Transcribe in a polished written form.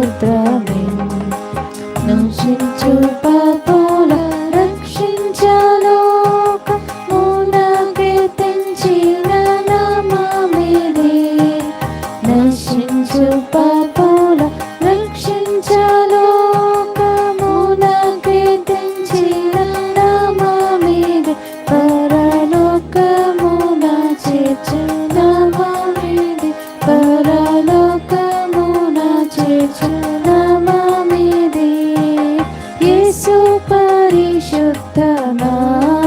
స్తోత్రమే. నశించు పాపుల రక్షించలోకమునకే తెంచిన నామమిదే. నశించు పాపుల రక్షించలోకమునకే తెంచిన నామమిదే. పరలోకమున చేర్చు నామమిదే. పరలోకమున చేర్చు నామమిదే. యేసు పరిశుద్ధ నామం.